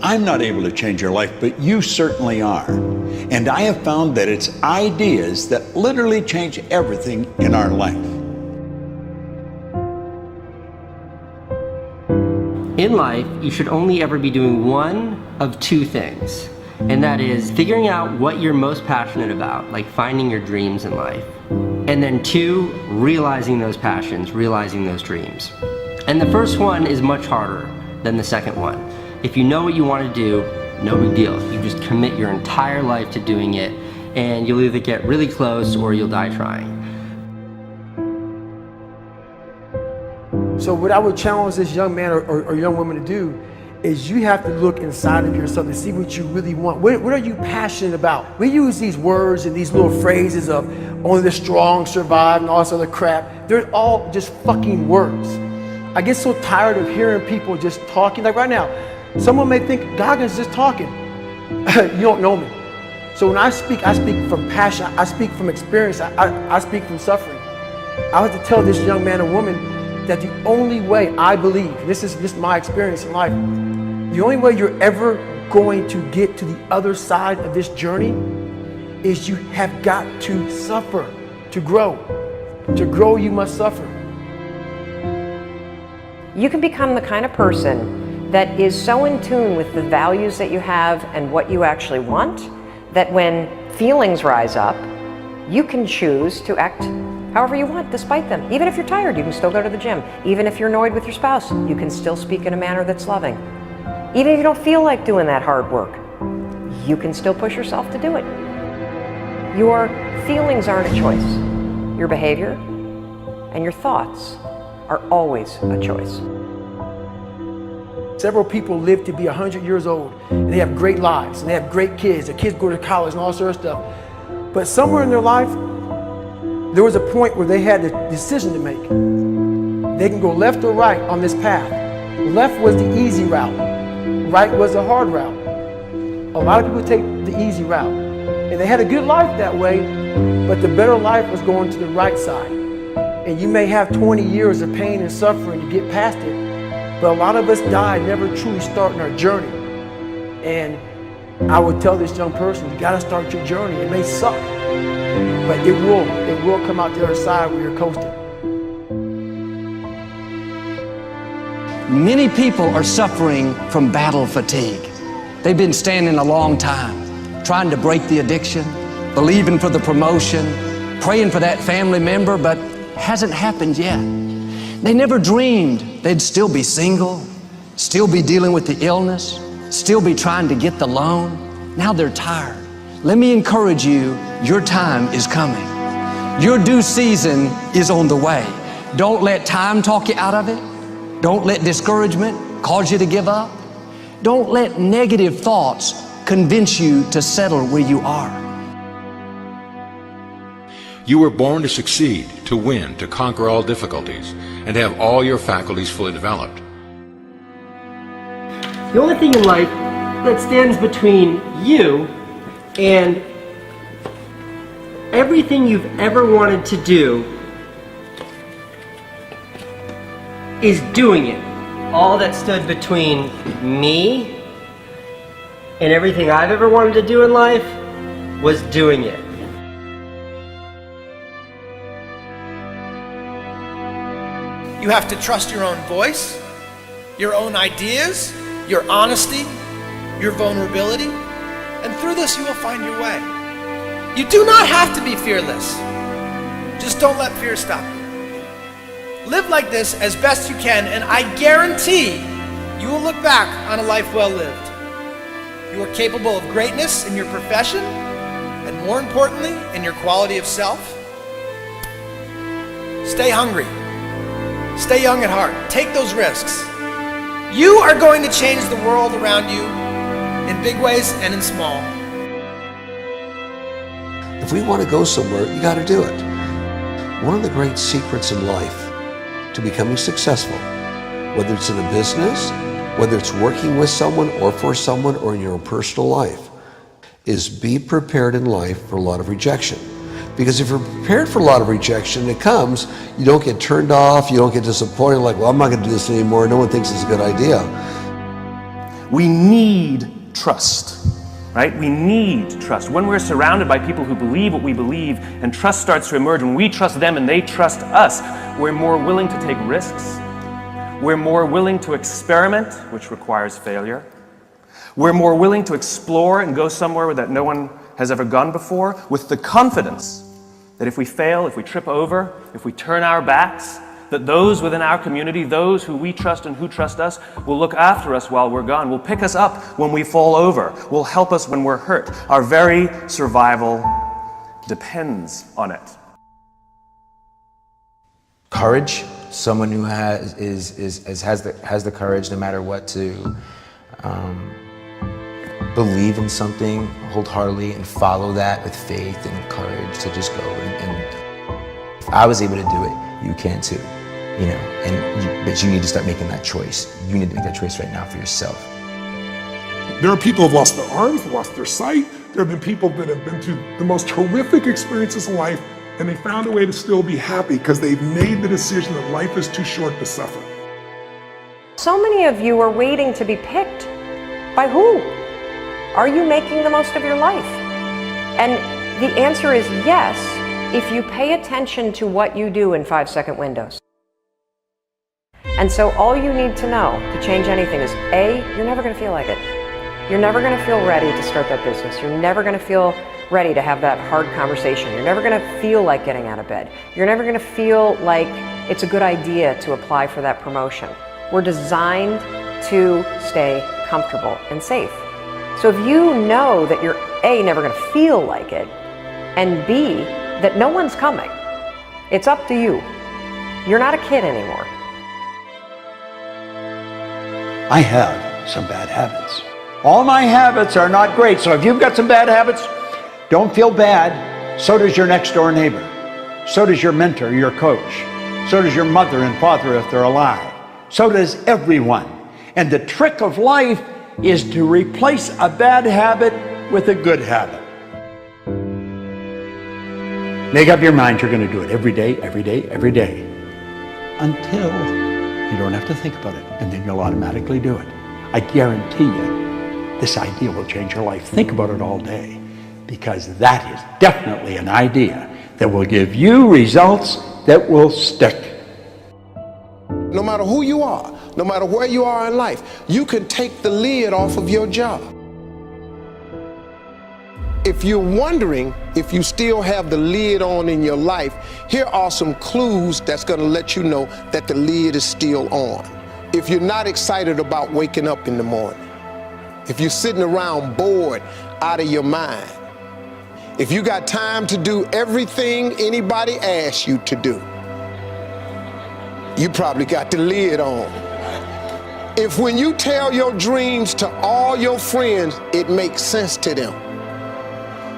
I'm not able to change your life, but you certainly are. And I have found that it's ideas that literally change everything in our life. In life, you should only ever be doing one of two things, and that is figuring out what you're most passionate about, like finding your dreams in life, and then two, realizing those passions, realizing those dreams. And the first one is much harder than the second one. If you know what you want to do, no big deal. You just commit your entire life to doing it, and you'll either get really close or you'll die trying. So what I would challenge this young man or young woman to do is you have to look inside of yourself and see what you really want. What are you passionate about? We use these words and these little phrases of only the strong survive and all this other crap. They're all just fucking words. I get so tired of hearing people just talking. Like right now, someone may think Goggins just talking. You don't know me. So when I speak from passion, I speak from experience, I speak from suffering. I have to tell this young man or woman that the only way I believe, and this is my experience in life, the only way you're ever going to get to the other side of this journey is you have got to suffer to grow. To grow, you must suffer. You can become the kind of person that is so in tune with the values that you have and what you actually want, that when feelings rise up, you can choose to act however you want despite them. Even if you're tired, you can still go to the gym. Even if you're annoyed with your spouse, you can still speak in a manner that's loving. Even if you don't feel like doing that hard work, you can still push yourself to do it. Your feelings aren't a choice. Your behavior and your thoughts are always a choice. Several people live to be 100 years old, and they have great lives, and they have great kids. Their kids go to college and all this other stuff. But somewhere in their life, there was a point where they had a decision to make. They can go left or right on this path. Left was the easy route. Right was the hard route. A lot of people take the easy route. And they had a good life that way, but the better life was going to the right side. And you may have 20 years of pain and suffering to get past it, but a lot of us die never truly starting our journey. And I would tell this young person, you gotta start your journey. It may suck, but it will come out the other side where you're coasting. Many people are suffering from battle fatigue. They've been standing a long time, trying to break the addiction, believing for the promotion, praying for that family member, but hasn't happened yet. They never dreamed they'd still be single, still be dealing with the illness, still be trying to get the loan. Now they're tired. Let me encourage you, your time is coming. Your due season is on the way. Don't let time talk you out of it. Don't let discouragement cause you to give up. Don't let negative thoughts convince you to settle where you are. You were born to succeed, to win, to conquer all difficulties, and to have all your faculties fully developed. The only thing in life that stands between you and everything you've ever wanted to do is doing it. All that stood between me and everything I've ever wanted to do in life was doing it. You have to trust your own voice, your own ideas, your honesty, your vulnerability, and through this you will find your way. You do not have to be fearless. Just don't let fear stop you. Live like this as best you can, and I guarantee you will look back on a life well lived. You are capable of greatness in your profession, and more importantly, in your quality of self. Stay hungry. Stay young at heart. Take those risks. You are going to change the world around you in big ways and in small. If we want to go somewhere, you got to do it. One of the great secrets in life to becoming successful, whether it's in a business, whether it's working with someone or for someone or in your own personal life, is be prepared in life for a lot of rejection. Because if you're prepared for a lot of rejection, it comes, you don't get turned off, you don't get disappointed, like, well, I'm not going to do this anymore, no one thinks it's a good idea. We need trust, right? We need trust. When we're surrounded by people who believe what we believe and trust starts to emerge, when we trust them and they trust us, we're more willing to take risks. We're more willing to experiment, which requires failure. We're more willing to explore and go somewhere that no one has ever gone before, with the confidence that if we fail, if we trip over, if we turn our backs, that those within our community, those who we trust and who trust us, will look after us while we're gone, will pick us up when we fall over, will help us when we're hurt. Our very survival depends on it. Courage, someone who has the courage no matter what to believe in something wholeheartedly and follow that with faith and courage to just go. And if I was able to do it, you can too, you know. But you need to start making that choice. You need to make that choice right now for yourself. There are people who have lost their arms, lost their sight. There have been people that have been through the most horrific experiences in life, and they found a way to still be happy because they've made the decision that life is too short to suffer. So many of you are waiting to be picked. By who? Are you making the most of your life? And the answer is yes, if you pay attention to what you do in 5-second windows. And so all you need to know to change anything is A, you're never going to feel like it. You're never going to feel ready to start that business. You're never going to feel ready to have that hard conversation. You're never going to feel like getting out of bed. You're never going to feel like it's a good idea to apply for that promotion. We're designed to stay comfortable and safe. So if you know that you're A, never going to feel like it, and B, that no one's coming, it's up to you. You're not a kid anymore. I have some bad habits. All my habits are not great, so if you've got some bad habits, don't feel bad. So does your next door neighbor. So does your mentor, your coach. So does your mother and father if they're alive. So does everyone. And the trick of life is to replace a bad habit with a good habit. Make up your mind you're going to do it every day, every day, every day, until you don't have to think about it, and then you'll automatically do it. I guarantee you, this idea will change your life. Think about it all day, because that is definitely an idea that will give you results that will stick. No matter who you are, no matter where you are in life, you can take the lid off of your job. If you're wondering if you still have the lid on in your life, here are some clues that's going to let you know that the lid is still on. If you're not excited about waking up in the morning, if you're sitting around bored out of your mind, if you got time to do everything anybody asks you to do, you probably got the lid on. If when you tell your dreams to all your friends, it makes sense to them,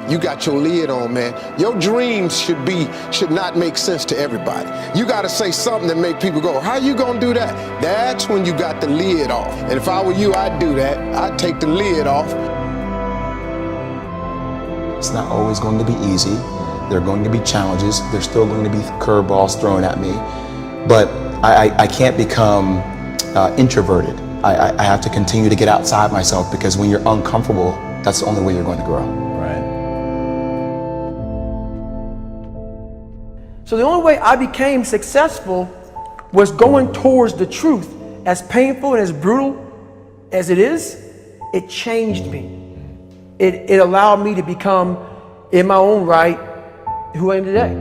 you got your lid on, man. Your dreams should not make sense to everybody. You got to say something that make people go, how you gonna do that? That's when you got the lid off. And if I were you, I'd do that. I'd take the lid off. It's not always going to be easy. There are going to be challenges. There's still going to be curveballs thrown at me. But I can't become introverted. I have to continue to get outside myself, because when you're uncomfortable, that's the only way you're going to grow. Right. So the only way I became successful was going towards the truth. As painful and as brutal as it is, it changed me. It allowed me to become, in my own right, who I am today.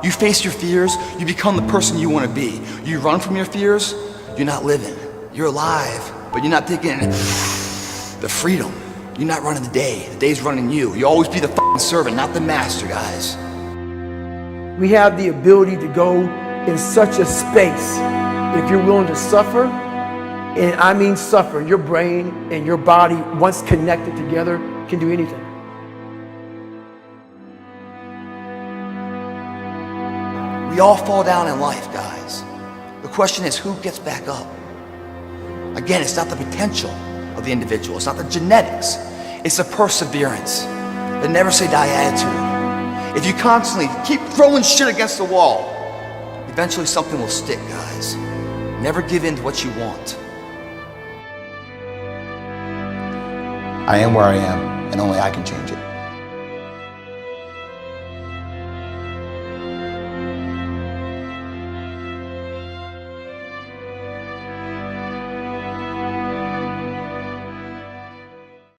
You face your fears, you become the person you want to be. You run from your fears, you're not living. You're alive, but you're not taking the freedom. You're not running the day. The day's running you. You always be the f***ing servant, not the master, guys. We have the ability to go in such a space, if you're willing to suffer, and I mean suffer, your brain and your body, once connected together, can do anything. We all fall down in life, guys. The question is, who gets back up? Again, it's not the potential of the individual. It's not the genetics. It's the perseverance, the never say die attitude. If you constantly keep throwing shit against the wall, eventually something will stick, guys. Never give in to what you want. I am where I am, and only I can change it.